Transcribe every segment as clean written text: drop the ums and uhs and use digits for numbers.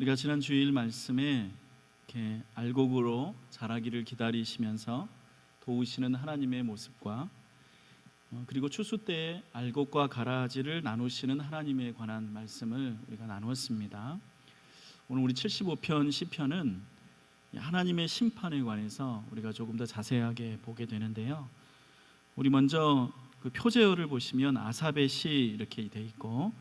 우리가 지난 주일 말씀에 이렇게 알곡으로 자라기를 기다리시면서 도우시는 하나님의 모습과 그리고 추수 때에 알곡과 가라지를 나누시는 하나님에 관한 말씀을 우리가 나누었습니다. 오늘 우리 75편 시편은 하나님의 심판에 관해서 우리가 조금 더 자세하게 보게 되는데요. 우리 먼저 그 표제어를 보시면 아삽의 시 이렇게 돼 있고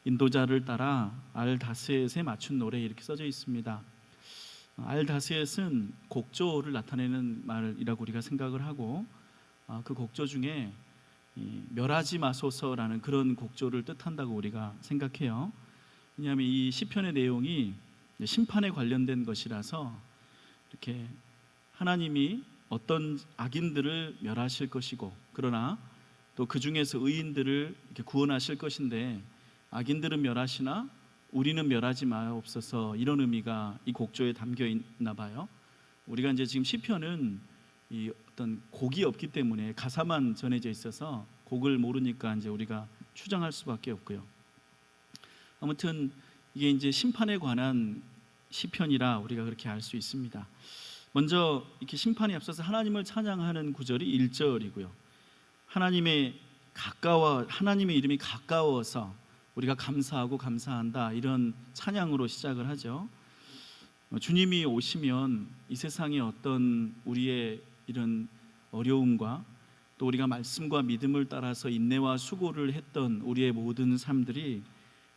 인도자를 따라 알다스엣에 맞춘 노래 이렇게 써져 있습니다. 알다스엣은 곡조를 나타내는 말이라고 우리가 생각을 하고 그 곡조 중에 멸하지 마소서라는 그런 곡조를 뜻한다고 우리가 생각해요. 왜냐하면 이 시편의 내용이 심판에 관련된 것이라서 이렇게 하나님이 어떤 악인들을 멸하실 것이고 그러나 또 그 중에서 의인들을 이렇게 구원하실 것인데 악인들은 멸하시나 우리는 멸하지 마옵소서, 이런 의미가 이 곡조에 담겨 있나 봐요. 우리가 이제 지금 시편은 이 어떤 곡이 없기 때문에 가사만 전해져 있어서 곡을 모르니까 이제 우리가 추정할 수밖에 없고요. 아무튼 이게 이제 심판에 관한 시편이라 우리가 그렇게 알 수 있습니다. 먼저 이렇게 심판에 앞서서 하나님을 찬양하는 구절이 1절이고요. 하나님의 이름이 가까워서 우리가 감사하고 감사한다, 이런 찬양으로 시작을 하죠. 주님이 오시면 이 세상에 어떤 우리의 이런 어려움과 또 우리가 말씀과 믿음을 따라서 인내와 수고를 했던 우리의 모든 삶들이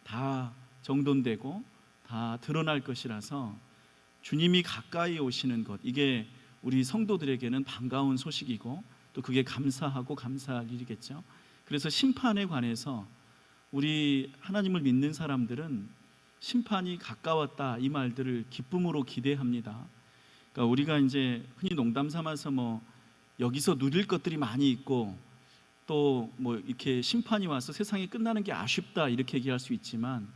다 정돈되고 다 드러날 것이라서 주님이 가까이 오시는 것, 이게 우리 성도들에게는 반가운 소식이고 또 그게 감사하고 감사할 일이겠죠. 그래서 심판에 관해서 우리 하나님을 믿는 사람들은 심판이 가까웠다, 이 말들을 기쁨으로 기대합니다. 그러니까 우리가 이제 흔히 농담 삼아서 여기서 누릴 것들이 많이 있고 또 이렇게 심판이 와서 세상이 끝나는 게 아쉽다, 이렇게 얘기할 수 있지만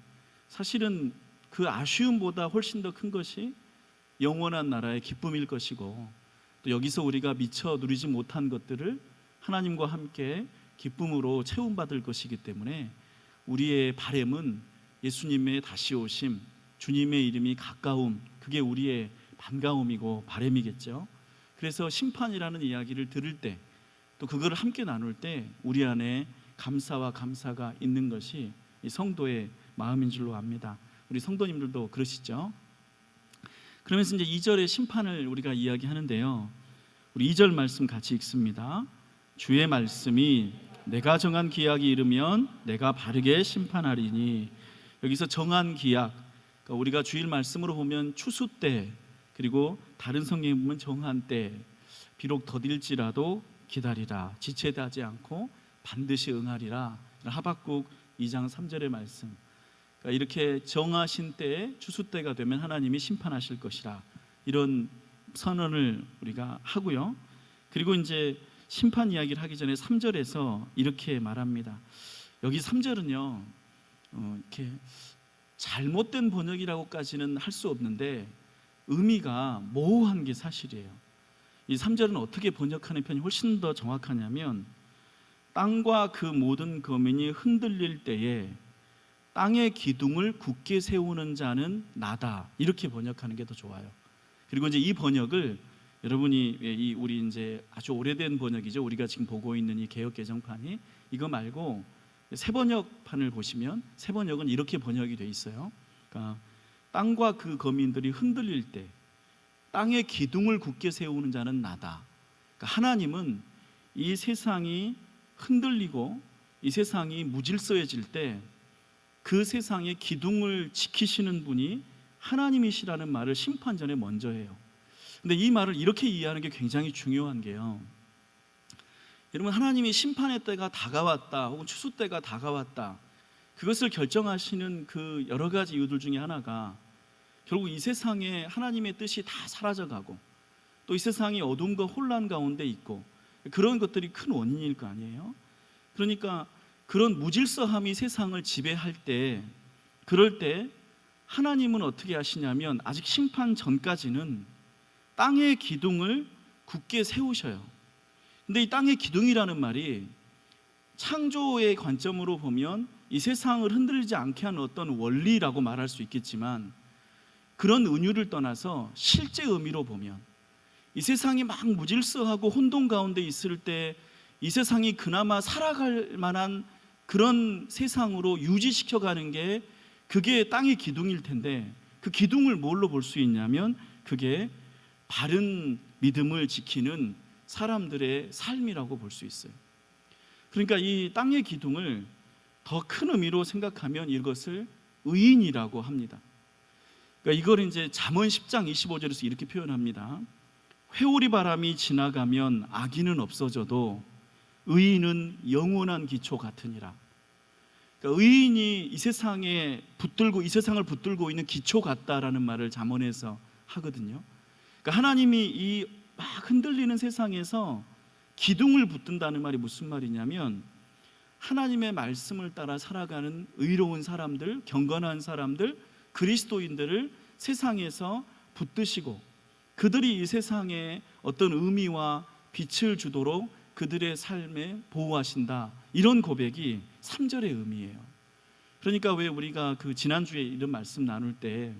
사실은 그 아쉬움보다 훨씬 더 큰 것이 영원한 나라의 기쁨일 것이고 또 여기서 우리가 미처 누리지 못한 것들을 하나님과 함께 기쁨으로 채움받을 것이기 때문에 우리의 바람은 예수님의 다시 오심, 주님의 이름이 가까움, 그게 우리의 반가움이고 바람이겠죠. 그래서 심판이라는 이야기를 들을 때 또 그걸 함께 나눌 때 우리 안에 감사와 감사가 있는 것이 이 성도의 마음인 줄로 압니다. 우리 성도님들도 그러시죠. 그러면서 이제 2절의 심판을 우리가 이야기하는데요. 우리 2절 말씀 같이 읽습니다. 주의 말씀이 내가 정한 기약이 이르면 내가 바르게 심판하리니. 여기서 정한 기약, 그러니까 우리가 주일 말씀으로 보면 추수 때, 그리고 다른 성경에 보면 정한 때, 비록 더딜지라도 기다리라, 지체하지 않고 반드시 응하리라, 하박국 2장 3절의 말씀. 그러니까 이렇게 정하신 때에 추수 때가 되면 하나님이 심판하실 것이라, 이런 선언을 우리가 하고요. 그리고 이제 심판 이야기를 하기 전에 3절에서 이렇게 말합니다. 여기 3절은요 이렇게 잘못된 번역이라고까지는 할 수 없는데 의미가 모호한 게 사실이에요. 이 3절은 어떻게 번역하는 편이 훨씬 더 정확하냐면 땅과 그 모든 거민이 흔들릴 때에 땅의 기둥을 굳게 세우는 자는 나다, 이렇게 번역하는 게 더 좋아요. 그리고 이제 이 번역을 여러분이 우리 이제 아주 오래된 번역이죠. 우리가 지금 보고 있는 이 개역 개정판이, 이거 말고 새 번역판을 보시면 새 번역은 이렇게 번역이 돼 있어요. 그러니까 땅과 그 거민들이 흔들릴 때 땅의 기둥을 굳게 세우는 자는 나다. 그러니까 하나님은 이 세상이 흔들리고 이 세상이 무질서해질 때 그 세상의 기둥을 지키시는 분이 하나님이시라는 말을 심판 전에 먼저 해요. 근데 이 말을 이렇게 이해하는 게 굉장히 중요한 게요. 여러분, 하나님이 심판의 때가 다가왔다, 혹은 추수 때가 다가왔다, 그것을 결정하시는 그 여러 가지 이유들 중에 하나가 결국 이 세상에 하나님의 뜻이 다 사라져가고 또 이 세상이 어둠과 혼란 가운데 있고 그런 것들이 큰 원인일 거 아니에요. 그러니까 그런 무질서함이 세상을 지배할 때, 그럴 때 하나님은 어떻게 하시냐면 아직 심판 전까지는 땅의 기둥을 굳게 세우셔요. 근데 이 땅의 기둥이라는 말이 창조의 관점으로 보면 이 세상을 흔들리지 않게 하는 어떤 원리라고 말할 수 있겠지만 그런 은유를 떠나서 실제 의미로 보면 이 세상이 막 무질서하고 혼돈 가운데 있을 때 이 세상이 그나마 살아갈 만한 그런 세상으로 유지시켜가는 게 그게 땅의 기둥일 텐데, 그 기둥을 뭘로 볼 수 있냐면 그게 바른 믿음을 지키는 사람들의 삶이라고 볼 수 있어요. 그러니까 이 땅의 기둥을 더 큰 의미로 생각하면 이것을 의인이라고 합니다. 그러니까 이걸 이제 잠언 10장 25절에서 이렇게 표현합니다. 회오리 바람이 지나가면 악인은 없어져도 의인은 영원한 기초 같으니라. 그러니까 의인이 이 세상에 붙들고, 이 세상을 붙들고 있는 기초 같다라는 말을 잠언에서 하거든요. 그러니까 하나님이 이 막 흔들리는 세상에서 기둥을 붙든다는 말이 무슨 말이냐면, 하나님의 말씀을 따라 살아가는 의로운 사람들, 경건한 사람들, 그리스도인들을 세상에서 붙드시고 그들이 이 세상에 어떤 의미와 빛을 주도록 그들의 삶에 보호하신다, 이런 고백이 3절의 의미예요. 그러니까 왜 우리가 그 지난주에 이런 말씀 나눌 때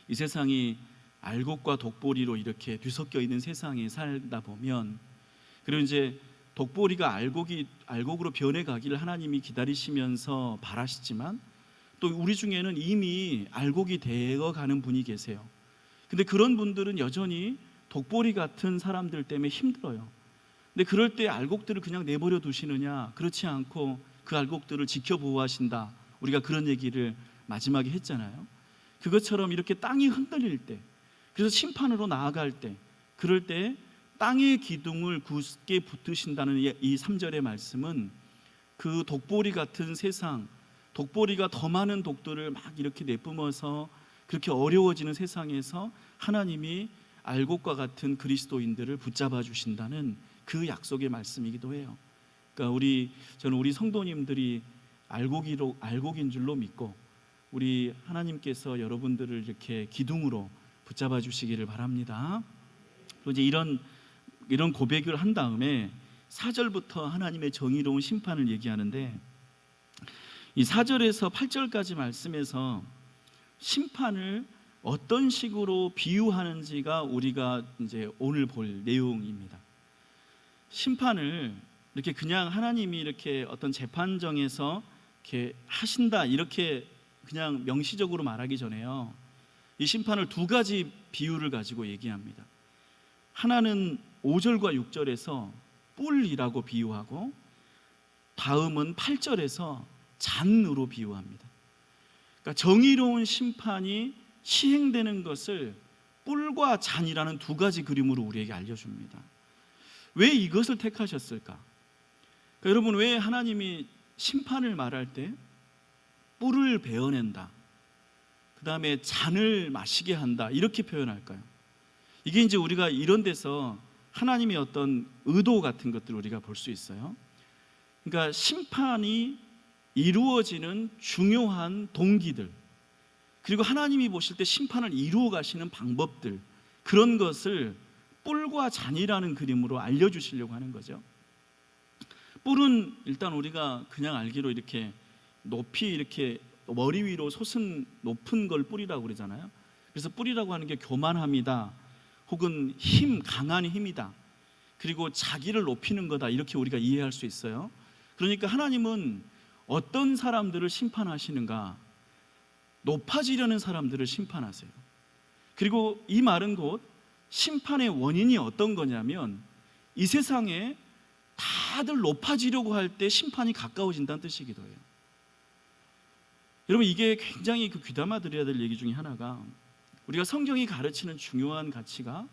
이 세상이 알곡과 독보리로 이렇게 뒤섞여 있는 세상에 살다 보면, 그리고 이제 독보리가 알곡으로 변해가기를 하나님이 기다리시면서 바라시지만 또 우리 중에는 이미 알곡이 되어가는 분이 계세요. 근데 그런 분들은 여전히 독보리 같은 사람들 때문에 힘들어요. 근데 그럴 때 알곡들을 그냥 내버려 두시느냐? 그렇지 않고 그 알곡들을 지켜보호하신다, 우리가 그런 얘기를 마지막에 했잖아요. 그것처럼 이렇게 땅이 흔들릴 때, 그래서 심판으로 나아갈 때, 그럴 때 땅의 기둥을 굳게 붙으신다는 이 3절의 말씀은 그 독보리 같은 세상, 독보리가 더 많은 독들을 막 이렇게 내뿜어서 그렇게 어려워지는 세상에서 하나님이 알곡과 같은 그리스도인들을 붙잡아 주신다는 그 약속의 말씀이기도 해요. 그러니까 저는 우리 성도님들이 알곡인 줄로 믿고 우리 하나님께서 여러분들을 이렇게 기둥으로 붙잡아 주시기를 바랍니다. 그리고 이제 이런 고백을 한 다음에 4절부터 하나님의 정의로운 심판을 얘기하는데, 이 4절에서 8절까지 말씀에서 심판을 어떤 식으로 비유하는지가 우리가 이제 오늘 볼 내용입니다. 심판을 이렇게 그냥 하나님이 이렇게 어떤 재판정에서 이렇게 하신다, 이렇게 그냥 명시적으로 말하기 전에요, 이 심판을 두 가지 비유를 가지고 얘기합니다. 하나는 5절과 6절에서 뿔이라고 비유하고, 다음은 8절에서 잔으로 비유합니다. 그러니까 정의로운 심판이 시행되는 것을 뿔과 잔이라는 두 가지 그림으로 우리에게 알려줍니다. 왜 이것을 택하셨을까? 그러니까 여러분, 왜 하나님이 심판을 말할 때 뿔을 베어낸다, 그 다음에 잔을 마시게 한다, 이렇게 표현할까요? 이게 이제 우리가 이런 데서 하나님의 어떤 의도 같은 것들을 우리가 볼 수 있어요. 그러니까 심판이 이루어지는 중요한 동기들, 그리고 하나님이 보실 때 심판을 이루어 가시는 방법들, 그런 것을 뿔과 잔이라는 그림으로 알려주시려고 하는 거죠. 뿔은 일단 우리가 그냥 알기로 이렇게 높이 이렇게 머리 위로 솟은 높은 걸 뿔이라고 그러잖아요. 그래서 뿔이라고 하는 게 교만함이다, 혹은 강한 힘이다, 그리고 자기를 높이는 거다, 이렇게 우리가 이해할 수 있어요. 그러니까 하나님은 어떤 사람들을 심판하시는가? 높아지려는 사람들을 심판하세요. 그리고 이 말은 곧 심판의 원인이 어떤 거냐면, 이 세상에 다들 높아지려고 할 때 심판이 가까워진다는 뜻이기도 해요. 여러분, 이게 굉장히 귀담아 들어야 될 얘기 중에 하나가, 우리가 성경이 가르치는 중요한 가치가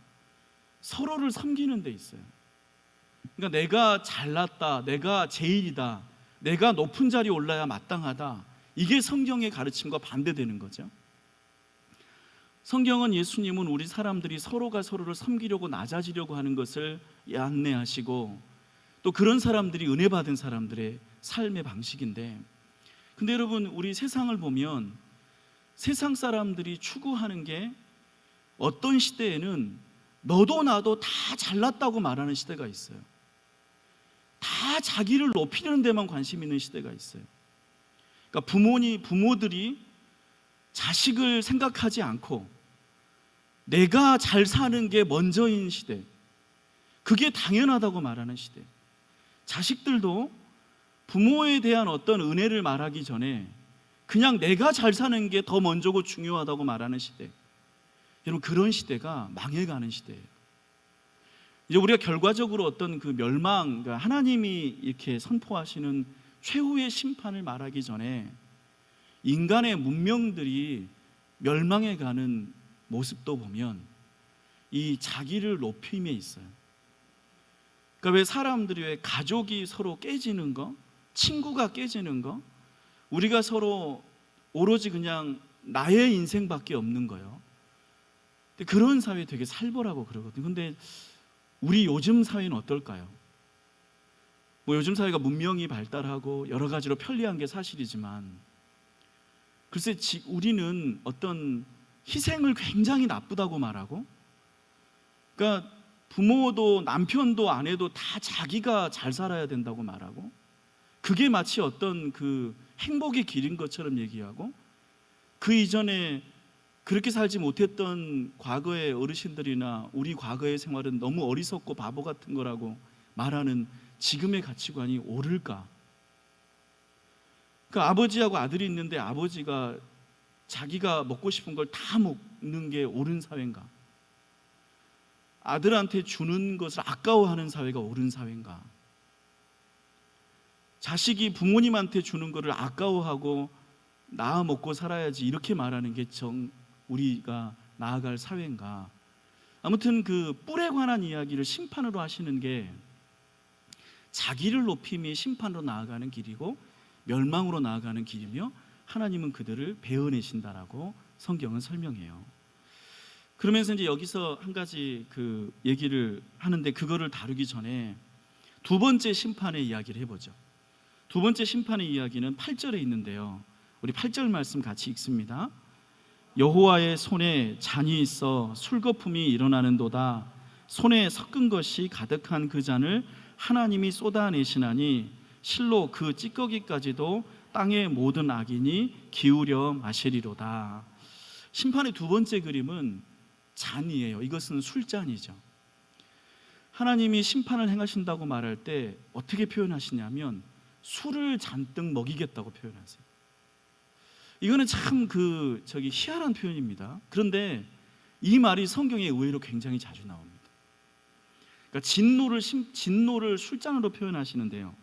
서로를 섬기는 데 있어요. 그러니까 내가 잘났다, 내가 제일이다, 내가 높은 자리에 올라야 마땅하다, 이게 성경의 가르침과 반대되는 거죠. 성경은, 예수님은 우리 사람들이 서로가 서로를 섬기려고 낮아지려고 하는 것을 안내하시고, 또 그런 사람들이 은혜 받은 사람들의 삶의 방식인데, 근데 여러분, 우리 세상을 보면 세상 사람들이 추구하는 게, 어떤 시대에는 너도 나도 다 잘났다고 말하는 시대가 있어요. 다 자기를 높이려는 데만 관심 있는 시대가 있어요. 그러니까 부모들이 자식을 생각하지 않고 내가 잘 사는 게 먼저인 시대, 그게 당연하다고 말하는 시대, 자식들도 부모에 대한 어떤 은혜를 말하기 전에 그냥 내가 잘 사는 게 더 먼저고 중요하다고 말하는 시대, 여러분 그런 시대가 망해가는 시대예요. 이제 우리가 결과적으로 어떤 그 멸망, 그러니까 하나님이 이렇게 선포하시는 최후의 심판을 말하기 전에 인간의 문명들이 멸망해가는 모습도 보면 이 자기를 높임에 있어요. 그러니까 왜 사람들이 왜 가족이 서로 깨지는 거, 친구가 깨지는 거, 우리가 서로 오로지 그냥 나의 인생밖에 없는 거예요. 근데 그런 사회 되게 살벌하고 그러거든요. 근데 우리 요즘 사회는 어떨까요? 뭐 요즘 사회가 문명이 발달하고 여러 가지로 편리한 게 사실이지만, 글쎄 우리는 어떤 희생을 굉장히 나쁘다고 말하고, 그러니까 부모도 남편도 아내도 다 자기가 잘 살아야 된다고 말하고, 그게 마치 어떤 그 행복의 길인 것처럼 얘기하고, 그 이전에 그렇게 살지 못했던 과거의 어르신들이나 우리 과거의 생활은 너무 어리석고 바보 같은 거라고 말하는 지금의 가치관이 옳을까? 그 아버지하고 아들이 있는데 아버지가 자기가 먹고 싶은 걸 다 먹는 게 옳은 사회인가? 아들한테 주는 것을 아까워하는 사회가 옳은 사회인가? 자식이 부모님한테 주는 것을 아까워하고 나 먹고 살아야지 이렇게 말하는 게 우리가 나아갈 사회인가? 아무튼 그 뿔에 관한 이야기를 심판으로 하시는 게 자기를 높임이 심판으로 나아가는 길이고 멸망으로 나아가는 길이며, 하나님은 그들을 베어내신다라고 성경은 설명해요. 그러면서 이제 여기서 한 가지 그 얘기를 하는데, 그거를 다루기 전에 두 번째 심판의 이야기를 해보죠. 두 번째 심판의 이야기는 8절에 있는데요, 우리 8절 말씀 같이 읽습니다. 여호와의 손에 잔이 있어 술거품이 일어나는도다. 손에 섞은 것이 가득한 그 잔을 하나님이 쏟아내시나니 실로 그 찌꺼기까지도 땅의 모든 악인이 기울여 마시리로다. 심판의 두 번째 그림은 잔이에요. 이것은 술잔이죠. 하나님이 심판을 행하신다고 말할 때 어떻게 표현하시냐면 술을 잔뜩 먹이겠다고 표현하세요. 이거는 참 희한한 표현입니다. 그런데 이 말이 성경에 의외로 굉장히 자주 나옵니다. 그러니까 진노를 술잔으로 표현하시는데요,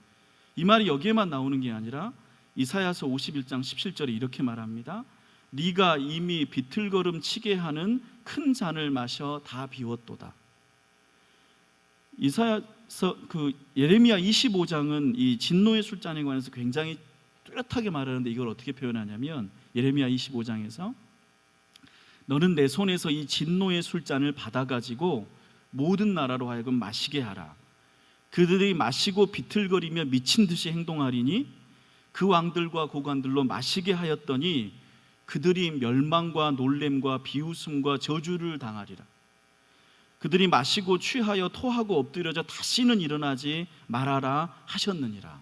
이 말이 여기에만 나오는 게 아니라 이사야서 51장 17절에 이렇게 말합니다. 네가 이미 비틀거름 치게 하는 큰 잔을 마셔 다 비웠도다. 예레미야 25장은 이 진노의 술잔에 관해서 굉장히 뚜렷하게 말하는데, 이걸 어떻게 표현하냐면 예레미야 25장에서 너는 내 손에서 이 진노의 술잔을 받아가지고 모든 나라로 하여금 마시게 하라. 그들이 마시고 비틀거리며 미친 듯이 행동하리니 그 왕들과 고관들로 마시게 하였더니 그들이 멸망과 놀램과 비웃음과 저주를 당하리라. 그들이 마시고 취하여 토하고 엎드려져 다시는 일어나지 말아라 하셨느니라.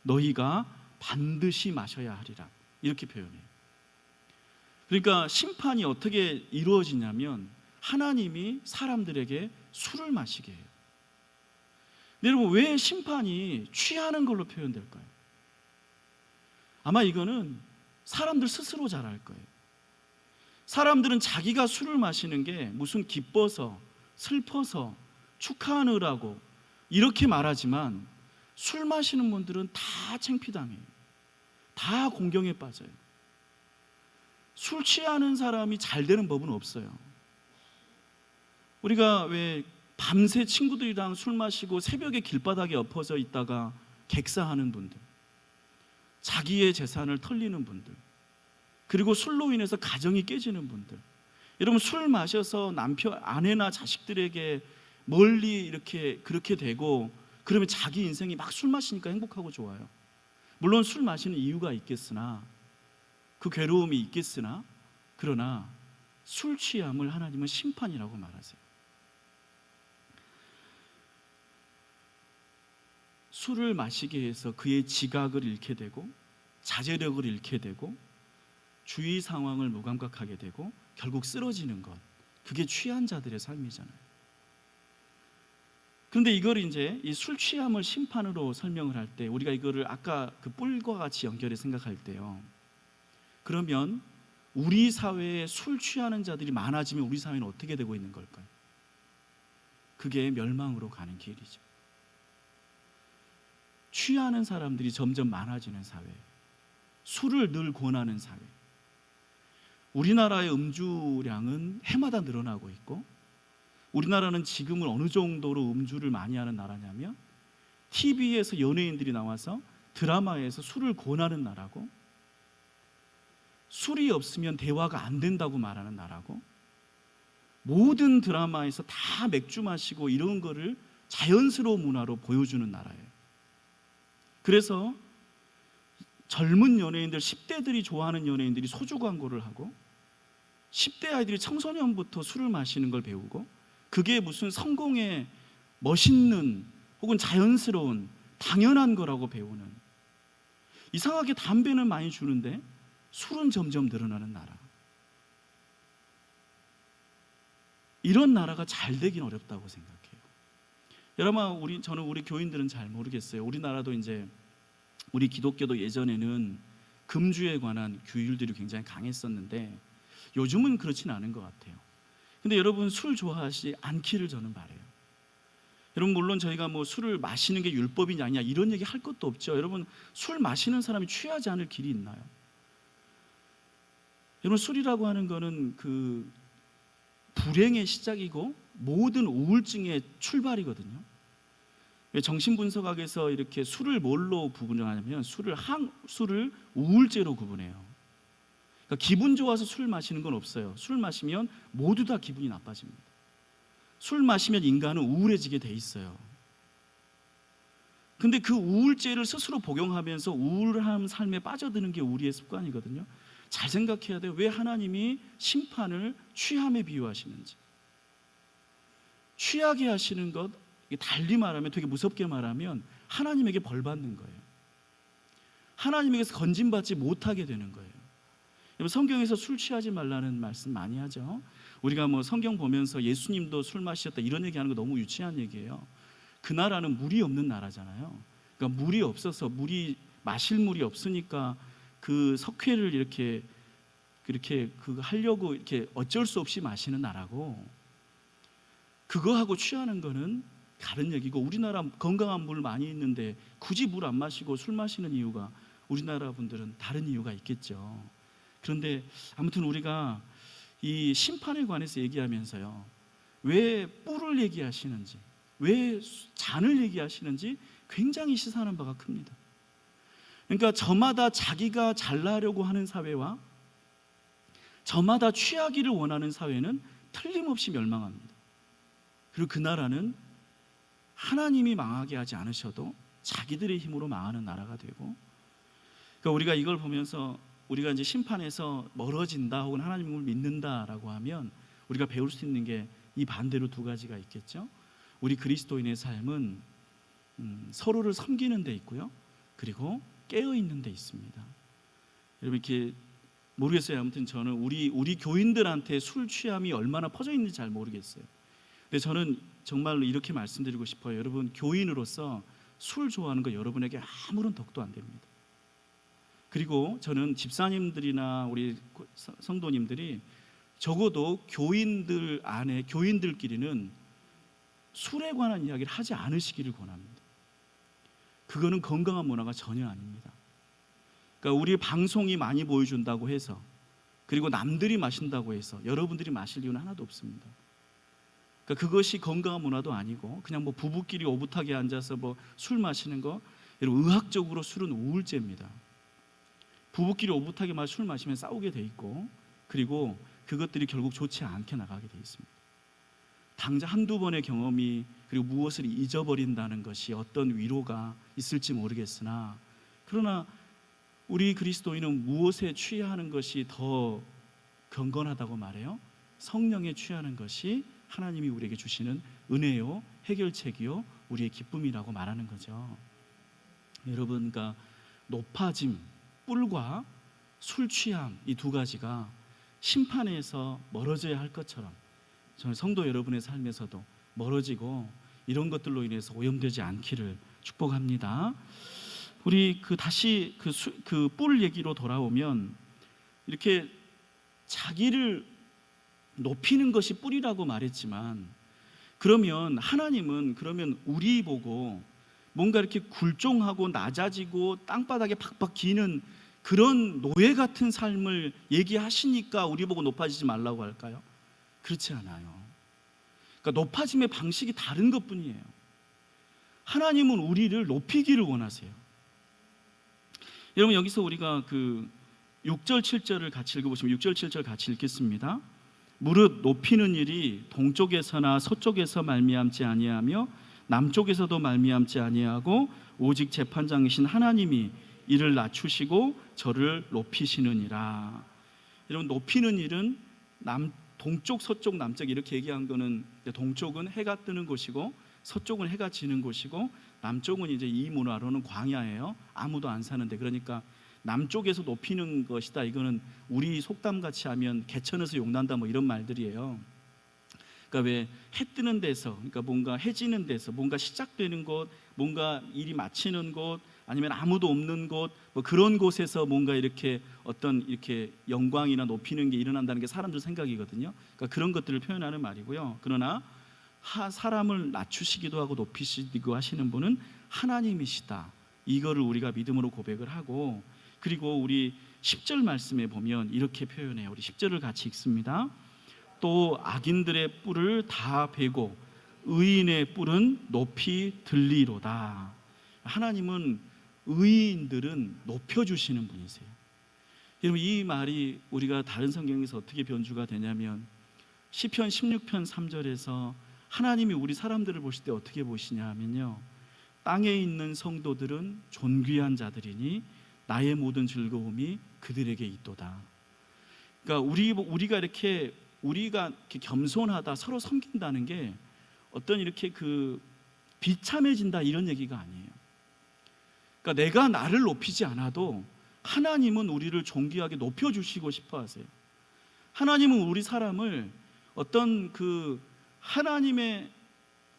너희가 반드시 마셔야 하리라. 이렇게 표현해요. 그러니까 심판이 어떻게 이루어지냐면 하나님이 사람들에게 술을 마시게 해요. 근데 여러분, 왜 심판이 취하는 걸로 표현될까요? 아마 이거는 사람들 스스로 잘 알 거예요. 사람들은 자기가 술을 마시는 게 무슨 기뻐서 슬퍼서 축하하느라고 이렇게 말하지만, 술 마시는 분들은 다 창피당해요. 다 공경에 빠져요. 술 취하는 사람이 잘 되는 법은 없어요. 우리가 왜 밤새 친구들이랑 술 마시고 새벽에 길바닥에 엎어져 있다가 객사하는 분들, 자기의 재산을 털리는 분들, 그리고 술로 인해서 가정이 깨지는 분들, 여러분 술 마셔서 남편, 아내나 자식들에게 멀리 이렇게 그렇게 되고, 그러면 자기 인생이 막 술 마시니까 행복하고 좋아요. 물론 술 마시는 이유가 있겠으나, 그 괴로움이 있겠으나, 그러나 술 취함을 하나님은 심판이라고 말하세요. 술을 마시게 해서 그의 지각을 잃게 되고 자제력을 잃게 되고 주위 상황을 무감각하게 되고 결국 쓰러지는 것, 그게 취한 자들의 삶이잖아요. 그런데 이걸 이제 이 술 취함을 심판으로 설명을 할 때, 우리가 이거를 아까 그 뿔과 같이 연결해 생각할 때요, 그러면 우리 사회에 술 취하는 자들이 많아지면 우리 사회는 어떻게 되고 있는 걸까요? 그게 멸망으로 가는 길이죠. 취하는 사람들이 점점 많아지는 사회, 술을 늘 권하는 사회. 우리나라의 음주량은 해마다 늘어나고 있고, 우리나라는 지금은 어느 정도로 음주를 많이 하는 나라냐면 TV에서 연예인들이 나와서 드라마에서 술을 권하는 나라고, 술이 없으면 대화가 안 된다고 말하는 나라고, 모든 드라마에서 다 맥주 마시고 이런 거를 자연스러운 문화로 보여주는 나라예요. 그래서 젊은 연예인들, 10대들이 좋아하는 연예인들이 소주 광고를 하고 10대 아이들이 청소년부터 술을 마시는 걸 배우고, 그게 무슨 성공의 멋있는 혹은 자연스러운 당연한 거라고 배우는, 이상하게 담배는 많이 주는데 술은 점점 늘어나는 나라. 이런 나라가 잘 되긴 어렵다고 생각해요. 여러분, 저는 우리 교인들은 잘 모르겠어요. 우리나라도 이제 우리 기독교도 예전에는 금주에 관한 규율들이 굉장히 강했었는데 요즘은 그렇지는 않은 것 같아요. 근데 여러분, 술 좋아하시지 않기를 저는 바라요. 여러분, 물론 저희가 뭐 술을 마시는 게 율법이냐 아니냐 이런 얘기 할 것도 없죠. 여러분, 술 마시는 사람이 취하지 않을 길이 있나요? 여러분, 술이라고 하는 거는 그 불행의 시작이고 모든 우울증의 출발이거든요. 정신분석학에서 이렇게 술을 뭘로 구분하냐면 술을 우울제로 구분해요. 그러니까 기분 좋아서 술 마시는 건 없어요. 술 마시면 모두 다 기분이 나빠집니다. 술 마시면 인간은 우울해지게 돼 있어요. 근데 그 우울제를 스스로 복용하면서 우울한 삶에 빠져드는 게 우리의 습관이거든요. 잘 생각해야 돼요. 왜 하나님이 심판을 취함에 비유하시는지. 취하게 하시는 것, 달리 말하면, 되게 무섭게 말하면 하나님에게 벌 받는 거예요. 하나님에게서 건진받지 못하게 되는 거예요. 여러분, 성경에서 술 취하지 말라는 말씀 많이 하죠. 우리가 뭐 성경 보면서 예수님도 술 마셨다 이런 얘기하는 거 너무 유치한 얘기예요. 그 나라는 물이 없는 나라잖아요. 그러니까 물이 없어서, 마실 물이 없으니까 그 석회를 이렇게 하려고 이렇게 어쩔 수 없이 마시는 나라고, 그거하고 취하는 거는 다른 얘기고, 우리나라 건강한 물 많이 있는데 굳이 물 안 마시고 술 마시는 이유가, 우리나라 분들은 다른 이유가 있겠죠. 그런데 아무튼 우리가 이 심판에 관해서 얘기하면서요, 왜 뿔을 얘기하시는지, 왜 잔을 얘기하시는지 굉장히 시사하는 바가 큽니다. 그러니까 저마다 자기가 잘나려고 하는 사회와 저마다 취하기를 원하는 사회는 틀림없이 멸망합니다. 그리고 그 나라는 하나님이 망하게 하지 않으셔도 자기들의 힘으로 망하는 나라가 되고, 그러니까 우리가 이걸 보면서 우리가 이제 심판에서 멀어진다 혹은 하나님을 믿는다라고 하면 우리가 배울 수 있는 게 이 반대로 두 가지가 있겠죠. 우리 그리스도인의 삶은 서로를 섬기는 데 있고요, 그리고 깨어 있는 데 있습니다. 여러분, 이렇게 모르겠어요. 아무튼 저는 우리 교인들한테 술 취함이 얼마나 퍼져 있는지 잘 모르겠어요. 근데 저는 정말로 이렇게 말씀드리고 싶어요. 여러분, 교인으로서 술 좋아하는 거 여러분에게 아무런 덕도 안 됩니다. 그리고 저는 집사님들이나 우리 성도님들이 적어도 교인들 안에, 교인들끼리는 술에 관한 이야기를 하지 않으시기를 권합니다. 그거는 건강한 문화가 전혀 아닙니다. 그러니까 우리 방송이 많이 보여준다고 해서, 그리고 남들이 마신다고 해서 여러분들이 마실 이유는 하나도 없습니다. 그러니까 그것이 건강한 문화도 아니고, 그냥 뭐 부부끼리 오붓하게 앉아서 뭐 술 마시는 거, 여러분, 의학적으로 술은 우울제입니다. 부부끼리 오붓하게 술 마시면 싸우게 돼 있고, 그리고 그것들이 결국 좋지 않게 나가게 돼 있습니다. 당장 한두 번의 경험이, 그리고 무엇을 잊어버린다는 것이 어떤 위로가 있을지 모르겠으나, 그러나 우리 그리스도인은 무엇에 취하는 것이 더 경건하다고 말해요? 성령에 취하는 것이 하나님이 우리에게 주시는 은혜요, 해결책이요, 우리의 기쁨이라고 말하는 거죠. 여러분, 그러니까 높아짐, 뿔과 술 취함, 이 두 가지가 심판에서 멀어져야 할 것처럼 저는 성도 여러분의 삶에서도 멀어지고 이런 것들로 인해서 오염되지 않기를 축복합니다. 우리 다시 그 뿔 얘기로 돌아오면, 이렇게 자기를 높이는 것이 뿔이라고 말했지만, 그러면 하나님은 우리 보고 뭔가 이렇게 굴종하고 낮아지고 땅바닥에 팍팍 기는 그런 노예 같은 삶을 얘기하시니까 우리 보고 높아지지 말라고 할까요? 그렇지 않아요. 그러니까 높아짐의 방식이 다른 것뿐이에요. 하나님은 우리를 높이기를 원하세요. 여러분, 여기서 우리가 6절 7절을 같이 읽어보시면, 6절 7절 같이 읽겠습니다. 무릇 높이는 일이 동쪽에서나 서쪽에서 말미암지 아니하며 남쪽에서도 말미암지 아니하고 오직 재판장이신 하나님이 이를 낮추시고 저를 높이시느니라. 여러분, 높이는 일은 동쪽, 서쪽, 남쪽 이렇게 얘기한 거는, 동쪽은 해가 뜨는 곳이고 서쪽은 해가 지는 곳이고 남쪽은 이제 이 문화로는 광야예요. 아무도 안 사는데. 그러니까 남쪽에서 높이는 것이다. 이거는 우리 속담 같이 하면 개천에서 용난다 뭐 이런 말들이에요. 그러니까 왜 해 뜨는 데서, 그러니까 뭔가 해지는 데서, 뭔가 시작되는 곳, 뭔가 일이 마치는 곳, 아니면 아무도 없는 곳, 뭐 그런 곳에서 뭔가 이렇게 어떤 이렇게 영광이나 높이는 게 일어난다는 게 사람들 생각이거든요. 그러니까 그런 것들을 표현하는 말이고요. 그러나 사람을 낮추시기도 하고 높이시기도 하시는 분은 하나님이시다. 이거를 우리가 믿음으로 고백을 하고, 그리고 우리 10절 말씀에 보면 이렇게 표현해요. 우리 10절을 같이 읽습니다. 또 악인들의 뿔을 다 베고 의인의 뿔은 높이 들리로다. 하나님은 의인들은 높여주시는 분이세요. 여러분, 이 말이 우리가 다른 성경에서 어떻게 변주가 되냐면, 시편 16편 3절에서 하나님이 우리 사람들을 보실 때 어떻게 보시냐 하면요, 땅에 있는 성도들은 존귀한 자들이니 나의 모든 즐거움이 그들에게 있도다. 그러니까 우리가 이렇게 겸손하다, 서로 섬긴다는 게 어떤 이렇게 비참해진다 이런 얘기가 아니에요. 그러니까 내가 나를 높이지 않아도 하나님은 우리를 존귀하게 높여주시고 싶어 하세요. 하나님은 우리 사람을 어떤 하나님의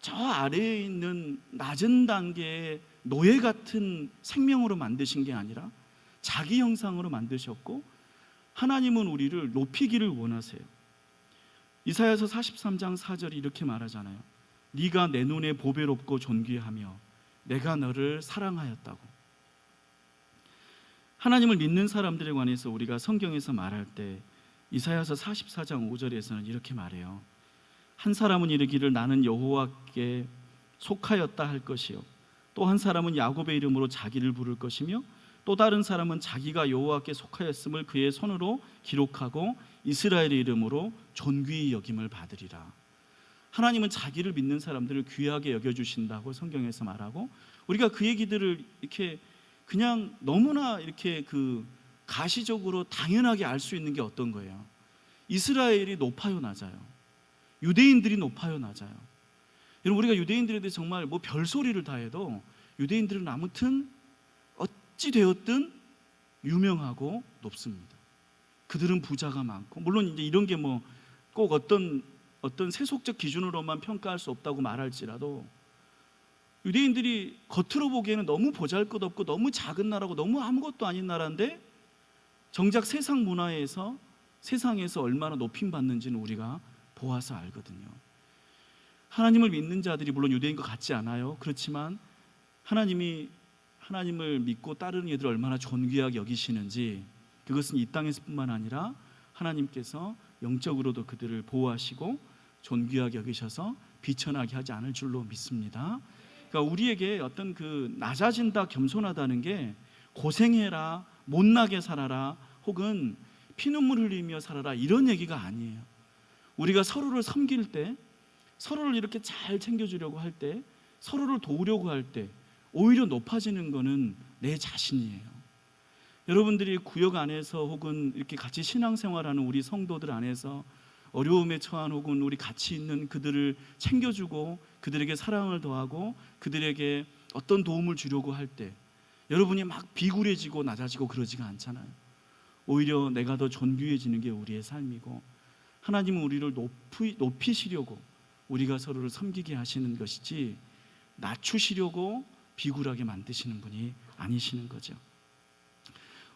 저 아래에 있는 낮은 단계의 노예 같은 생명으로 만드신 게 아니라 자기 형상으로 만드셨고, 하나님은 우리를 높이기를 원하세요. 이사야서 43장 4절이 이렇게 말하잖아요. 네가 내 눈에 보배롭고 존귀하며 내가 너를 사랑하였다고. 하나님을 믿는 사람들에 관해서 우리가 성경에서 말할 때 이사야서 44장 5절에서는 이렇게 말해요. 한 사람은 이르기를 나는 여호와께 속하였다 할 것이요, 또 한 사람은 야곱의 이름으로 자기를 부를 것이며, 또 다른 사람은 자기가 여호와께 속하였음을 그의 손으로 기록하고 이스라엘의 이름으로 존귀히 여김을 받으리라. 하나님은 자기를 믿는 사람들을 귀하게 여겨주신다고 성경에서 말하고, 우리가 그 얘기들을 이렇게 그냥 너무나 이렇게 가시적으로 당연하게 알 수 있는 게 어떤 거예요? 이스라엘이 높아요, 낮아요? 유대인들이 높아요, 낮아요? 여러분, 우리가 유대인들에 대해 정말 뭐 별소리를 다 해도 유대인들은 아무튼 어찌 되었든 유명하고 높습니다. 그들은 부자가 많고, 물론 이제 이런 게 뭐 꼭 어떤 세속적 기준으로만 평가할 수 없다고 말할지라도, 유대인들이 겉으로 보기에는 너무 보잘것없고 너무 작은 나라고 너무 아무것도 아닌 나라인데, 정작 세상 문화에서 세상에서 얼마나 높임받는지는 우리가 보아서 알거든요. 하나님을 믿는 자들이 물론 유대인과 같지 않아요. 그렇지만 하나님을 믿고 따르는 이들을 얼마나 존귀하게 여기시는지, 그것은 이 땅에서뿐만 아니라 하나님께서 영적으로도 그들을 보호하시고 존귀하게 여기셔서 비천하게 하지 않을 줄로 믿습니다. 그러니까 우리에게 어떤 낮아진다, 겸손하다는 게 고생해라, 못나게 살아라, 혹은 피눈물 흘리며 살아라 이런 얘기가 아니에요. 우리가 서로를 섬길 때, 서로를 이렇게 잘 챙겨주려고 할 때, 서로를 도우려고 할 때 오히려 높아지는 거는 내 자신이에요. 여러분들이 구역 안에서 혹은 이렇게 같이 신앙생활하는 우리 성도들 안에서 어려움에 처한 혹은 우리 같이 있는 그들을 챙겨주고 그들에게 사랑을 더하고 그들에게 어떤 도움을 주려고 할 때 여러분이 막 비굴해지고 낮아지고 그러지가 않잖아요. 오히려 내가 더 존귀해지는 게 우리의 삶이고, 하나님은 우리를 높이시려고 우리가 서로를 섬기게 하시는 것이지 낮추시려고 비굴하게 만드시는 분이 아니시는 거죠.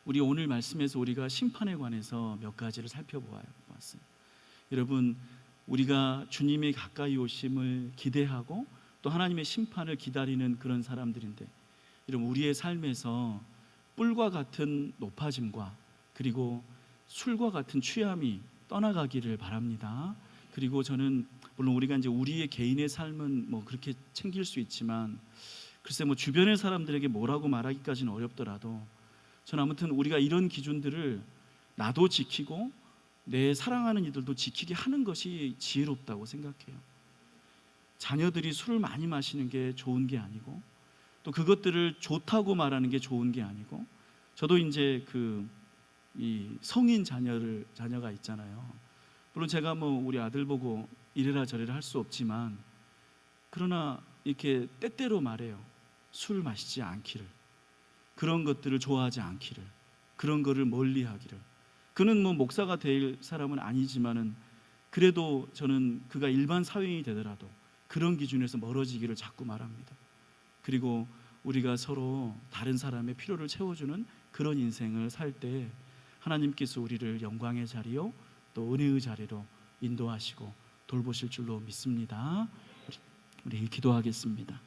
우리 오늘 말씀에서 우리가 심판에 관해서 몇 가지를 살펴보았어요. 여러분, 우리가 주님의 가까이 오심을 기대하고 또 하나님의 심판을 기다리는 그런 사람들인데, 여러분, 우리의 삶에서 뿔과 같은 높아짐과 그리고 술과 같은 취함이 떠나가기를 바랍니다. 그리고 저는 물론 우리가 이제 우리의 개인의 삶은 뭐 그렇게 챙길 수 있지만, 글쎄 뭐 주변의 사람들에게 뭐라고 말하기까지는 어렵더라도 저는 아무튼 우리가 이런 기준들을 나도 지키고 내 사랑하는 이들도 지키게 하는 것이 지혜롭다고 생각해요. 자녀들이 술을 많이 마시는 게 좋은 게 아니고, 또 그것들을 좋다고 말하는 게 좋은 게 아니고, 저도 이제 이 성인 자녀가 있잖아요. 물론 제가 뭐 우리 아들 보고 이래라 저래라 할 수 없지만, 그러나 이렇게 때때로 말해요. 술 마시지 않기를, 그런 것들을 좋아하지 않기를, 그런 거를 멀리하기를. 그는 뭐 목사가 될 사람은 아니지만은 그래도 저는 그가 일반 사회인이 되더라도 그런 기준에서 멀어지기를 자꾸 말합니다. 그리고 우리가 서로 다른 사람의 필요를 채워주는 그런 인생을 살 때 하나님께서 우리를 영광의 자리요 또 은혜의 자리로 인도하시고 돌보실 줄로 믿습니다. 우리 기도하겠습니다.